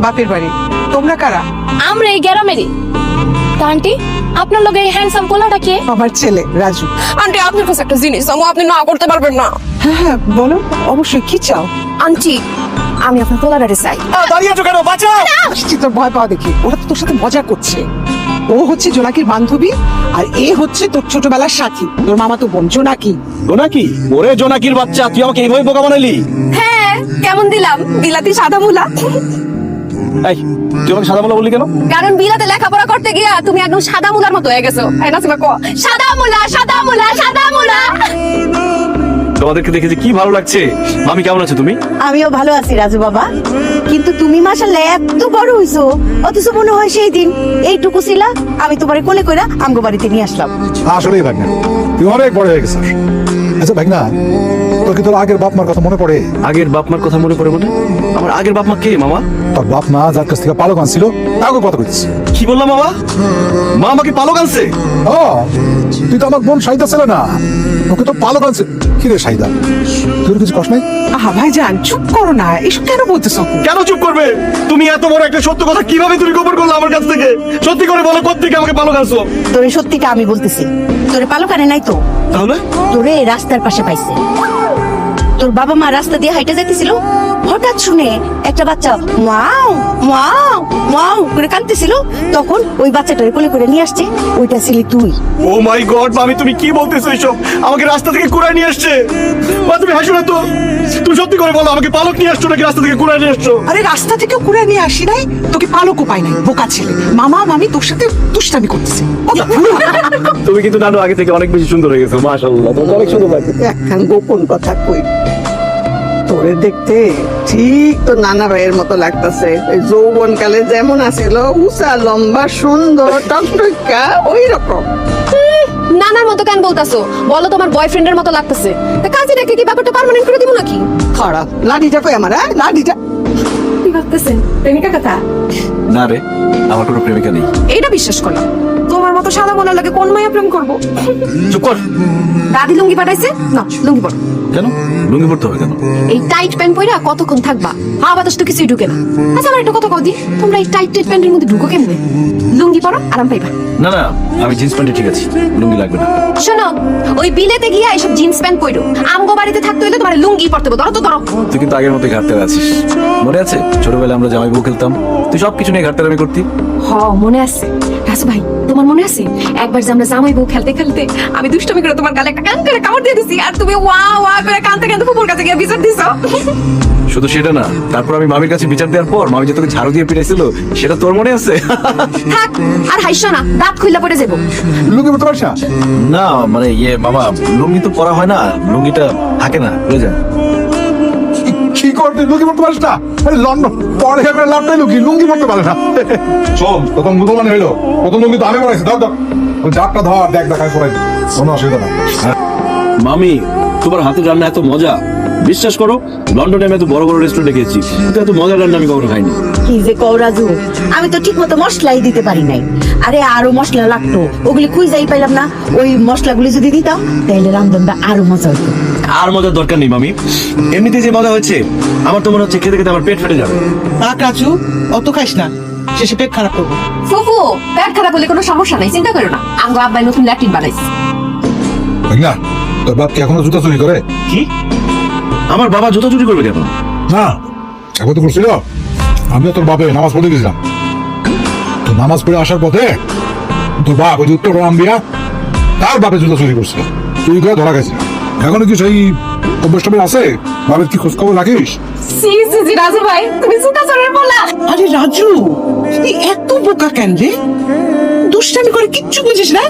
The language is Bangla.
বাপের বাড়ি। তোমরা কারা? আমরা এই গ্রামেরই। তা আন্টি, আপনার লগে এই হ্যান্ডসাম পোলাটা কে? আমার ছেলে রাজু। আন্টি আপনার কাছে একটা জিনিস আপনি না করতে পারবেন না। হ্যাঁ হ্যাঁ বলো, অবশ্যই। কি চাও? আন্টি আমি আপনার পোলাটারে চাই। দাঁড়িয়ে আছো কেন? বাঁচাও! তোর ভয় পাওয়া দেখি। ওরা তো তোর সাথে মজা করছে। ও হচ্ছে জোনাকির বান্ধবী, আর এ হচ্ছে তোর ছোটবেলার সাথী, তোর মামা তো বোন জোনাকি। জোনাকি? ওরে জোনাকির বাচ্চা, তুই আমাকে এইভাবে বোকা বানালি? হ্যাঁ কেমন দিলাম? বিলাতি সাদা মুলা। এই, তুই আমাকে সাদা মোলা বললি কেন? কারণ বিলাতে লেখাপড়া করতে গিয়া তুমি একদম সাদা মুলার মতো হয়ে গেছো। নাসিমা কো সাদা মুলা সাদা মুলা সাদা মুলা। তোমাদেরকে দেখে যে কি ভালো লাগছে। মামি কেমন আছো তুমি? আমিও ভালো আছি রাজু বাবা, কিন্তু তুমি মাশাআল্লাহ এত বড় হইছো, অথচ মনে হয় সেই দিন এইটুকু ছিলা। আমি তোমারে কোলে কইরা আমগো বাড়িতে নিয়ে আসলাম। আসলেই ভাগনা, তুই অনেক বড় হয়ে গেছিস। আচ্ছা ভাগনা, তোর কি তোর আগের বাপ মার কথা মনে পড়ে? আগের বাপ মার কথা মনে পড়ে মানে? আমার আগের বাপ মা কে মামা? তোর বাপ মা যার কাছ থেকে পালক আনছিল তাকে কথা কইছিস। কি বললাম মামা? মা আমাকে পালক আনছে? ও, তুই তো আমার বোন সাইদা ছিল না, ওকে তো পালক আনছে। কি রে সাইদা, তোর কিছু কষ্ট নাই? আহা ভাইজান চুপ করো না, এসব কেন বলতেছো? কেন চুপ করবে? তুমি এত বড় একটা সত্য কথা কিভাবে তুমি গোপন করলে আমার কাছ থেকে? সত্যি করে বলো, কোত্থেকে আমাকে পালক আনছো? তোরে সত্যিটা আমি বলতেছি, তোরে পালকানে নাই তো, তাহলে তোরে রাস্তার পাশে পাইছে। তোর বাবা মা রাস্তা দিয়ে হাইটে যাইতেছিল, হঠাৎ শুনে একটা বাচ্চা ওয়াও ওয়াও ওয়াও করে কাঁদতেছিল। তখন ওই বাচ্চাটারে কোলে করে নিয়ে আসছে, ওইটা ছিলি তুই। ও মাই গড মামি, তুমি কি বলতেছো এসব? আমাকে রাস্তা থেকে কুড়ায় নিয়ে আসছে? মা তুমি হাসো না তো, তুমি সত্যি করে বলো, আমাকে পালক নিয়ে আসছো নাকি রাস্তা থেকে কুড়ায় নিয়ে আসছো? আরে রাস্তা থেকে কুড়ে নিয়ে আসি নাই, তোকে পালকও পাই নাই, বোকা ছেলে। মামা মামি তোর সাথে দুষ্টামি করতেছে। তুমি কিন্তু নানু আগে থেকে অনেক বেশি সুন্দর হয়ে গেছো, মাশাআল্লাহ, তোমাকে অনেক সুন্দর লাগছে। একখান গোপন কথা কই, তোরে দেখতে ঠিক তো নানা ভাইয়ের মতো লাগতেছে। ওই যৌবন কালে যেমন আছিল, উঁচা লম্বা সুন্দর টকটকা ওই রকম। নানার মতো কেন বলতাছো? বলো তোমার বয়ফ্রেন্ডের মতো লাগতেছে। তা কাজে রেখে কি ব্যাপারটা পার্মানেন্ট করে দিব নাকি? খারাপ লাঠিটা কই আমার, হ্যাঁ লাঠিটা। কি ভাবতেছেন? প্রেমিকা কথা? না রে, আমার কোনো প্রেমিকা নেই। এইটা বিশ্বাস করলাম। তোমার মতো সাদা মনের লাগে কোন মায়া প্রেম করবো? চুপ কর। দাদি লুঙ্গি পাঠাইছে না, লুঙ্গি পরো। কেন লুঙ্গি পড়তে হবে কেন? এই টাইট প্যান্ট পরে কতক্ষণ থাকবা? হাওয়া বাতাস তো কিছুই ঢুকে না। আচ্ছা আমার একটা কথা কও দি, তোমরা এই টাইট টাইট প্যান্টের মধ্যে ঢুকো কেমনে? লুঙ্গি পরো, আরাম পাইবা। না না, আমি জিন্স প্যান্টে ঠিক আছি, লুঙ্গি লাগবে না। শোনো, ওই বিলেতে গিয়া এইসব জিন্স প্যান্ট পরো। আমগো বাড়িতে থাকতে হইলে তোমার লুঙ্গি পরতে হবে। ধরো তো ধরো। তুই কিন্তু আগের মতো ঘাটতে আছিস, মনে আছে? ছোটবেলায় আমরা জামাই বউ খেলতাম, তুই সবকিছু নিয়ে ঘাটতে আমি করতি। হ মনে আছে। রাসু ভাই তোমার মনে আছে একবার যে আমরা জামাই বউ খেলতে খেলতে আমি দুষ্টমি করে তোমার গালে একটা কান করে কামড় দিয়ে দিছি, আর তুমি ওয়া ওয়া করে কানতে কানতে ফুপুর কাছে গিয়ে বিচার দিছো। শুধু সেটা না, তারপর আমি মামির কাছে বিচার দেওয়ার পর মামি যে তোকে ঝাড়ু দিয়ে পিটাইছিল, সেটা তোর মনে আছে? থাক আর হাইসো না, দাঁত খুইলা পড়ে যাবো। লুঙ্গি পড়তে পারিস না? না মানে মামা, লুঙ্গি তো পরা হয় না, লুঙ্গিটা থাকে না, বুঝে যায়। কি করতে লুঙ্গি পড়তে পারিস না? আরে লন্ডন পরে এবারে লাভটাই লুঙ্গি পড়তে পারে না। চল প্রথম মুসলমান হইলো, প্রথম লুঙ্গি তো আমি পড়াইছি। ধর ধর ওই জাপটা ধর, দেখ দেখায় পড়াই, কোনো অসুবিধা না। মামি, তোমার হাতের রান্না এত মজা, বিশ্বাস করো লন্ডনে আমি এত বড় বড় রেস্টুরেন্টে গেছি, কিন্তু এত মজার রান্না আমি কখনো খাইনি। কি যে কও রাজু, আমি তো ঠিক মতো মশলাই দিতে পারি নাই। আরে আরো মশলা লাগতো, ওগুলি খুঁজেই পাইলাম না। ওই মশলাগুলি যদি দিতাম তাহলে রান্ধনটা আরো মজা হতো। আর মজার দরকার নেই মামি, এমনিতে যে মজা হচ্ছে আমার তো মনে হচ্ছে খেতে খেতে আমার পেট ফেটে যাবে। থাক রাজু, অত খাইস না, শেষে পেট খারাপ করবো। ফুফু পেট খারাপ হলে কোনো সমস্যা নাই, চিন্তা করো না। আমগো আব্বাই নতুন ল্যাট্রিন বানাইছে। ভাগনা, তোর বাপ কি এখনো জুতা চুরি করে? কি? আমার বাবা জুতো চুরি করবে কেন? না, একবার তো করছিল। আমিও তোর বাপে নামাজ পড়তে গেছিলাম, তো নামাজ পড়ে আসার পথে তোর বাপ ওই যে উত্তর আম্বিয়া তার বাপে জুতো চুরি করছিল, চুরি করে ধরা গেছে। এখনো কি সেই অভ্যাস আছে? বাপের কি খোঁজ খবর রাখিস? সি সি জি রাজু ভাই, তুমি জুতা চোরের বলা। আরে রাজু, তুই এত বোকা কেন রে? দুষ্টামি করে কিচ্ছু বুঝিস না।